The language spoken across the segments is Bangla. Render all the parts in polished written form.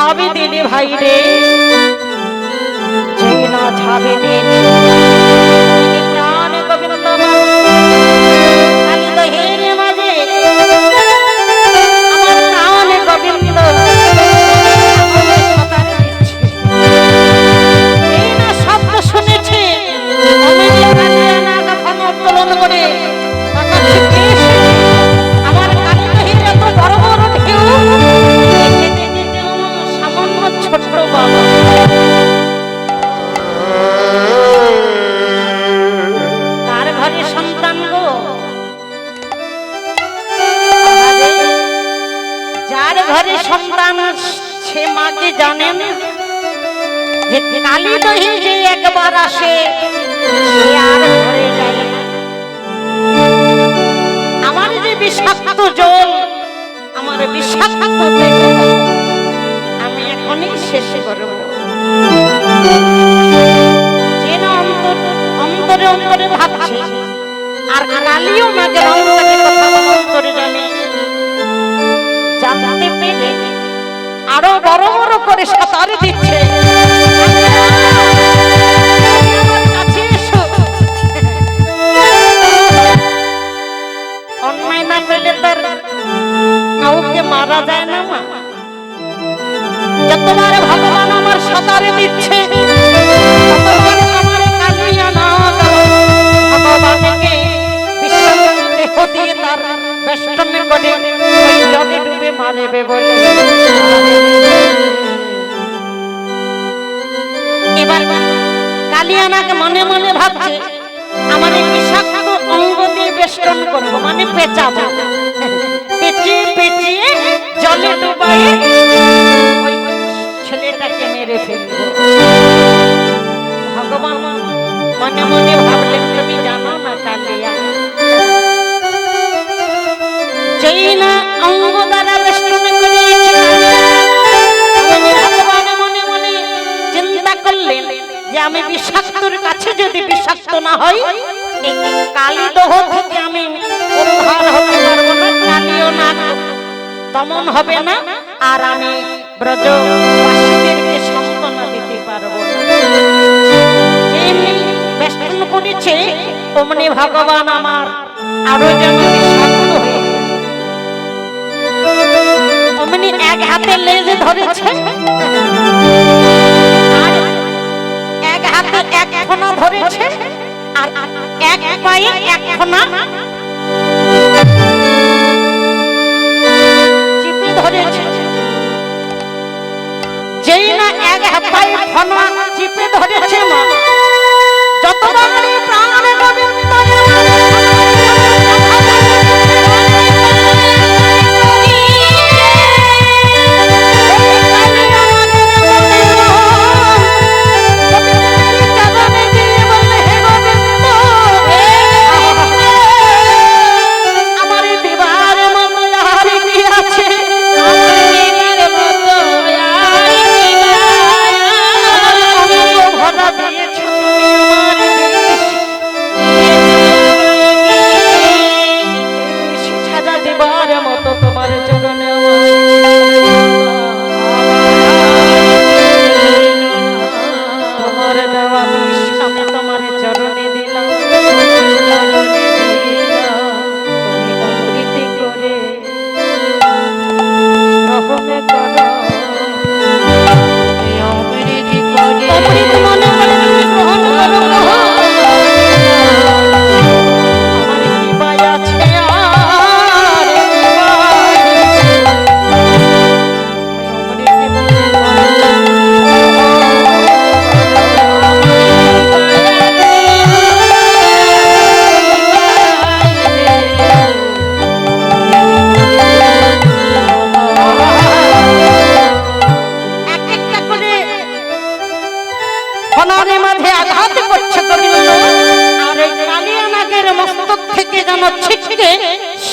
ছাবি দিলি ভাই রে, যেই না ছাবি দিলি প্রাণ গোবিন্দ কালী দহের মাঝে আমার প্রাণ গোবিন্দ এই না শব্দ শুনেছে উত্তোলন করে আমার কালী দহের এত বড় বড় ঢেউ সামান্য ছোট বাবা তার ঘরে সন্তান গো, যার ঘরে সন্তান সে মাকে জানেন যে কালী দহি যে একবার আসে সে আর ঘরে যায় না। আমার যে বিষাক্ত জল, আমার বিষাক্ত দেহ আমি এখনই শেষ করব। যে না অন্তরে অন্তরে ভাবছে আর কালিও মাকে অন্তরে কথা অন্তরে জানে, জানতে পেরে আরো বড় বড় করে সাঁতার দিচ্ছে। কাছে এসো, অন্যায় না পেলে তার কাউকে মারা যায় না মা। যতবার ভগবান আমার সাঁতারে দিচ্ছে ততবার আমার কালিয়া না ভগবানকে বিশ্বাস দেহ দিয়ে তার বেষ্টনে করে ওই জলে ডুবে মারবে বলে। এবার কালিয়ানাকে মনে মনে ভাবছে আমার এই বিষাক্ত অঙ্গ দিয়ে বেষ্টন করবো, মানে পেঁচাবো, পেঁচিয়ে পেঁচিয়ে জলে ডুবাই ওই ছেলেটাকে মেরে ফেলবো। ভগবান মনে মনে ভাবলেন তুমি জানো না কালিয়া, যেই না অঙ্গ দ্বারা বেষ্টন করে ভগবান মনে মনে চিন্তা করলেন যে আমি বিষাক্তর কাছে যদি বিষাক্ত না হই এই কালী দহ থেকে আমি উদ্ধার হতে পারবো না, কালীও না দমন হবে না, আর আমি ব্রজবাসীদেরকে সান্ত্বনা দিতে পারবো না। যেমনি বেষ্টন করেছে অমনি ভগবান আমার আরো যেন বিষাক্ত হয়ে অমনি এক হাতে লেজ ধরেছে আর এক হাতে এক ফোনা ধরেছে আর এক পায়ে এক ফোনা চিপে ধরেছে। যেই না এক পায়ে ফোনা চিপে ধরেছে মা, যতবার প্রাণ গোবিন্দ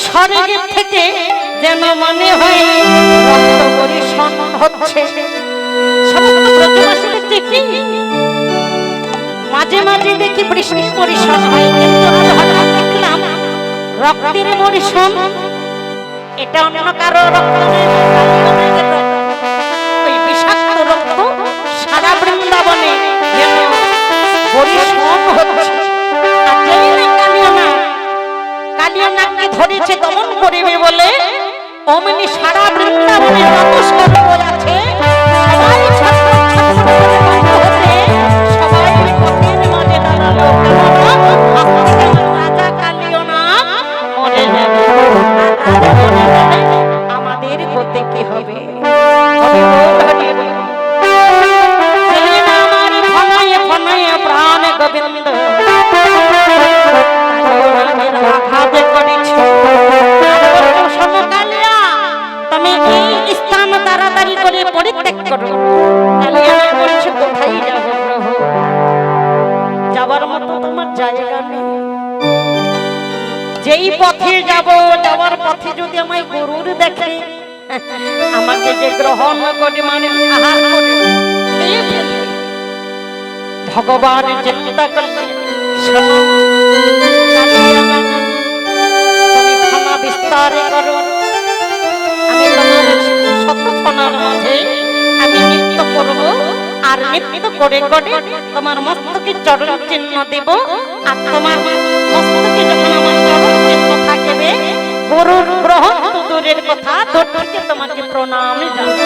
স্বর্গের থেকে যেন মনে হয় রক্ত পরিশন হচ্ছে। সমস্ত ব্রজবাসীদের দেখি মাঝে মাঝে দেখি বৃষ্টি পরিশন হয়, কিন্তু হঠাৎ দেখলাম রক্তের পরিশন। এটা অন্য কারো রক্ত নয়, ওই বিষাক্ত অমনি সারা বৃন্দাবনে যত স্বর্গ আছে সবাই ছটফট ছটফট করে বন্ধ হতে সবাই পথের মাঝে দাঁড়ালো। আজকে রাজা কালিও না মরে যাবে, আর রাজা মরে গেলে আমাদের গতি কি হবে? প্রাণ গোবিন্দ আঘাত করেছে। তুমি এই স্থান তাড়াতাড়ি করে পরিত্যাগ করো। কালিয়া বলছে কোথায় যাব প্রভু, যাবার মতো তোমার জায়গা নেই। যেই পথে যাব, যাওয়ার পথে যদি আমায় গরুর দেখে আমাকে যে গ্রহণ করে মানে আহার করে খেয়ে ফেলবে। ভগবান চিন্তা করলে শোনো তুমি ক্ষমা বিস্তার করো, আমি তোমার শতক্ষণার মাঝে আমি নৃত্য করব, আর নৃত্য করে করে তোমার মস্তকে চরণ চিহ্ন দেব। আর তোমার মস্তকে যখন আমার চরণ চিহ্ন থাকবে, গরুর গ্রহণ তো দূরের কথা, দূর থেকে তোমাকে প্রণাম জানাবো।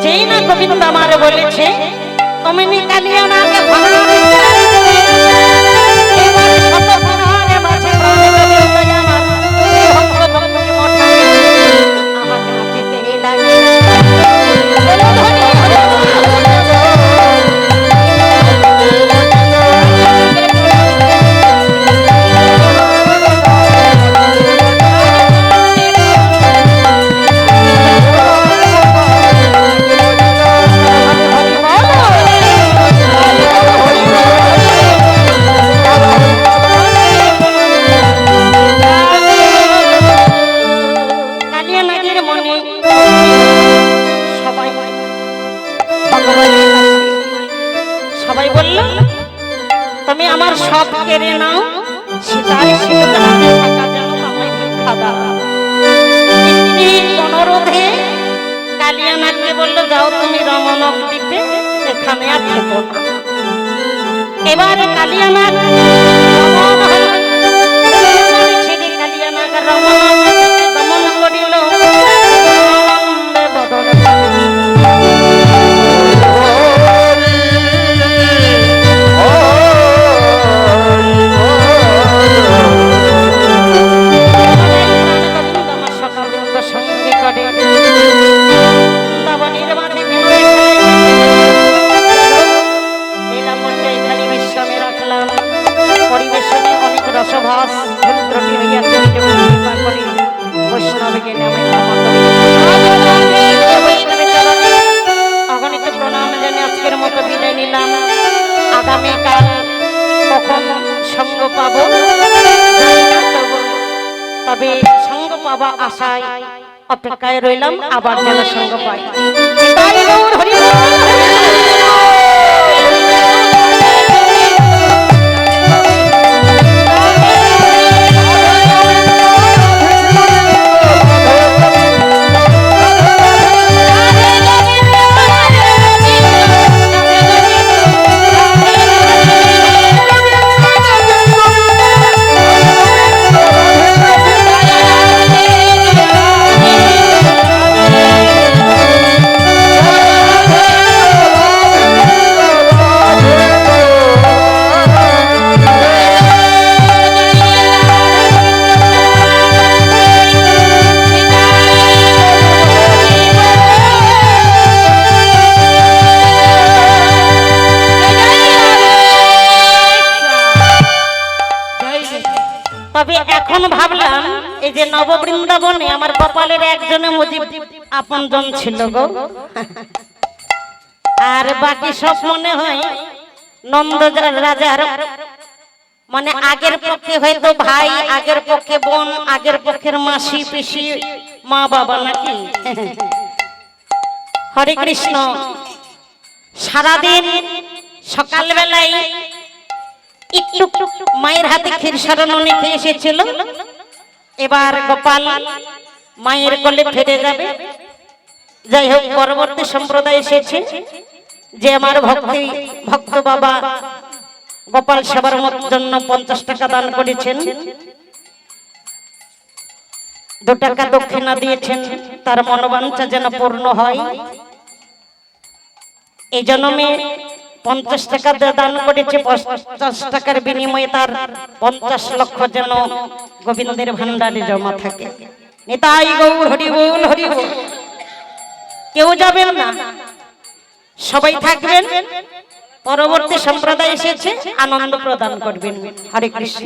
যেই না গোবিন্দ আমার বলেছে অমনি কালিয়া নাকে সবাই বলল তুমি আমার সব কেড়ে নাও, সীতার শীতকালে থাকা যেন আমায় ভিক্ষা দাও। অনুরোধে কালিয়ানাথকে বলল যাও তুমি রমণক দ্বীপে, এখানে আর থেকো না। এবার কালিয়ানাথ ছেড়ে কালিয়ানাথ রমণ দমন করিল। পরিবেশনে অনেক রসভাস ত্রুটি হইয়াছে, অগণিত প্রণাম জানি আজকের মতো বিদায় নিলাম। আগামীকাল কখন সঙ্গ পাবো তবে সঙ্গ পাবা আশায় অপেক্ষায় রইলাম, আবার যেন সঙ্গ পাই। তবে এখন ভাবলাম এই যে নববৃন্দাবনে আমার কপালের একজনে মুজিব আপনজন ছিল গো, আর বাকি সব মনে হয় নন্দ রাজার মানে আগের পক্ষে হয়তো ভাই, আগের পক্ষে বোন, আগের পক্ষের মাসি পিসি মা বাবা নাকি। হরে কৃষ্ণ। সারাদিন সকালবেলায় একটু মায়ের হাতে ক্ষীর সারানো নিতে এসেছিল, এবার গোপাল মায়ের কোলে ফিরে যাবে। যাই হোক পরবর্তী সম্প্রদায় এসেছে, যে আমার ভক্ত বাবা গোপাল সেবার জন্য 50 টাকা দান করেছেন, 2 টাকা দক্ষিণা দিয়েছেন, তার মনোবাঞ্ছা যেন পূর্ণ হয়। এই জন্মে 50 টাকা দান করেছে, 50 টাকার বিনিময়ে তার 50 লক্ষ যেন গোবিন্দের ভান্ডারে জমা থাকে। নিতাই গৌর হরি বল হরি বল। কেউ যাবেন না, সবাই থাকবেন। পরবর্তী সম্প্রদায় এসেছে, আনন্দ প্রদান করবেন। হরে কৃষ্ণ।